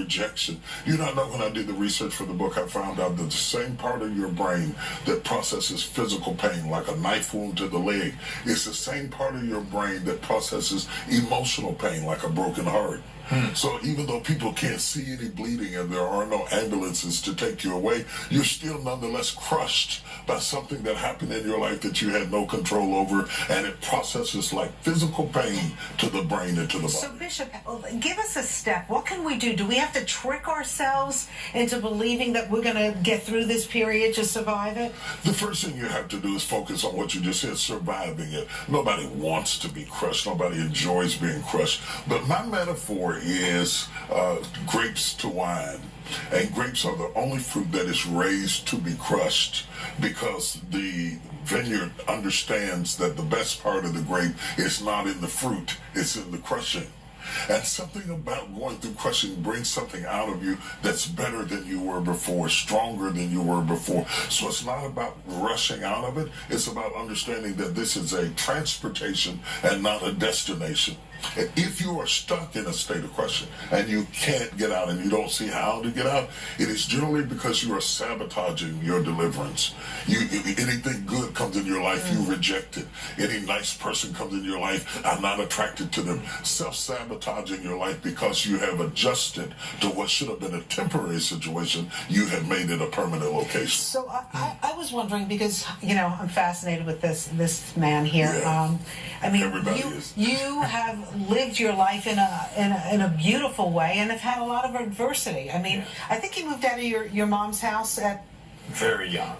rejection. You don't know, when I did the research for the book, I found out that the same part of your brain that processes physical pain, like a knife wound to the leg, is the same part of your brain that processes emotional pain, like a broken heart. So even though people can't see any bleeding and there are no ambulances to take you away, you're still nonetheless crushed by something that happened in your life that you had no control over, and it processes like physical pain to the brain and to the body. So Bishop, give us a step. What can we do? Do we have to trick ourselves into believing that we're going to get through this period to survive it? The first thing you have to do is focus on what you just said, surviving it. Nobody wants to be crushed. Nobody enjoys being crushed. But my metaphor is grapes to wine. And grapes are the only fruit that is raised to be crushed, because the vineyard understands that the best part of the grape is not in the fruit, it's in the crushing. And something about going through crushing brings something out of you that's better than you were before, stronger than you were before. So it's not about rushing out of it. It's about understanding that this is a transportation and not a destination. And if you are stuck in a state of crushing and you can't get out and you don't see how to get out, it is generally because you are sabotaging your deliverance. Anything good comes in your life, you reject it. Any nice person comes in your life, I'm not attracted to them. Self-sabotaging your life because you have adjusted to what should have been a temporary situation, you have made it a permanent location. So I was wondering, because, I'm fascinated with this man here. Yeah. I mean, Everybody is. you have lived your life in a beautiful way and have had a lot of adversity. I mean, I think you moved out of your mom's house at very young.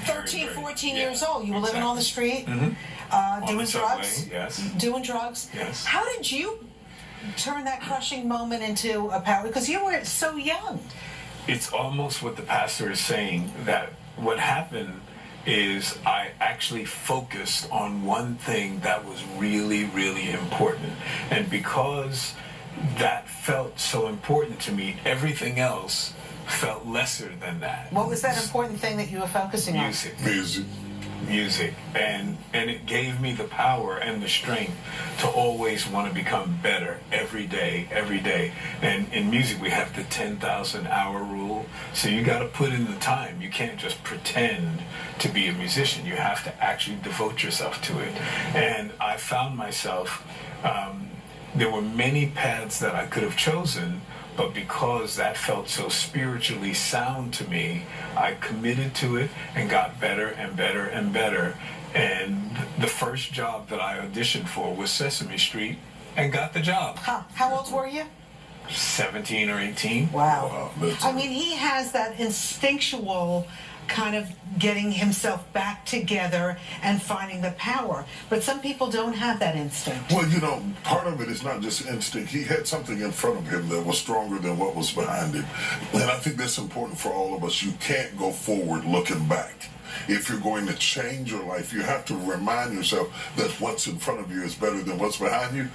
13, 14 years old. You were living on the street, On doing the subway, drugs. yes. Doing drugs. Yes. How did you turn that crushing moment into a power? Because you were so young. It's almost what the pastor is saying, that what happened is I actually focused on one thing that was really, really important. And because that felt so important to me, everything else felt lesser than that. What was that important thing that you were focusing on? Music. And it gave me the power and the strength to always want to become better every day. And in music we have the 10,000 hour rule, so you got to put in the time. You can't just pretend to be a musician. You have to actually devote yourself to it. And I found myself, there were many paths that I could have chosen, but because that felt so spiritually sound to me, I committed to it and got better and better and better. And the first job that I auditioned for was Sesame Street, and got the job. How old were you? 17 or 18. Wow. I mean, he has that instinctual kind of getting himself back together and finding the power. But some people don't have that instinct. Well, part of it is not just instinct. He had something in front of him that was stronger than what was behind him. And I think that's important for all of us. You can't go forward looking back. If you're going to change your life, you have to remind yourself that what's in front of you is better than what's behind you,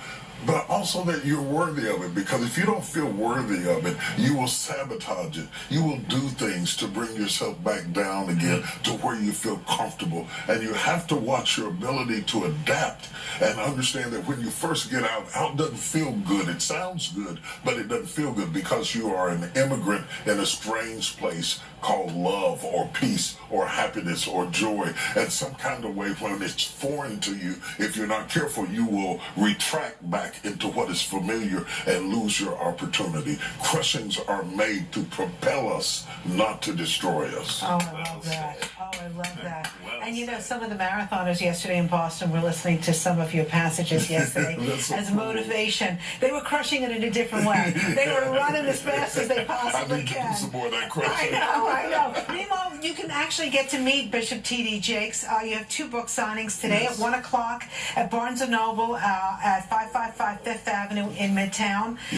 but also that you're worthy of it. Because if you don't feel worthy of it, you will sabotage it. You will do things to bring yourself back down again to where you feel comfortable. And you have to watch your ability to adapt and understand that when you first get out doesn't feel good. It sounds good, but it doesn't feel good, because you are an immigrant in a strange place called love or peace or happiness or joy. And some kind of way, when it's foreign to you, if you're not careful, you will retract back into what is familiar and lose your opportunity. Crushings are made to propel us, not to destroy us. Oh, I love that. I love that. And some of the marathoners yesterday in Boston were listening to some of your passages yesterday as motivation. They were crushing it in a different way. They were running as fast as they possibly can. I need to do some more of that crushing. I know. Meanwhile, you can actually get to meet Bishop T.D. Jakes. You have 2 book signings today at 1 o'clock at Barnes & Noble at 555 Fifth Avenue in Midtown.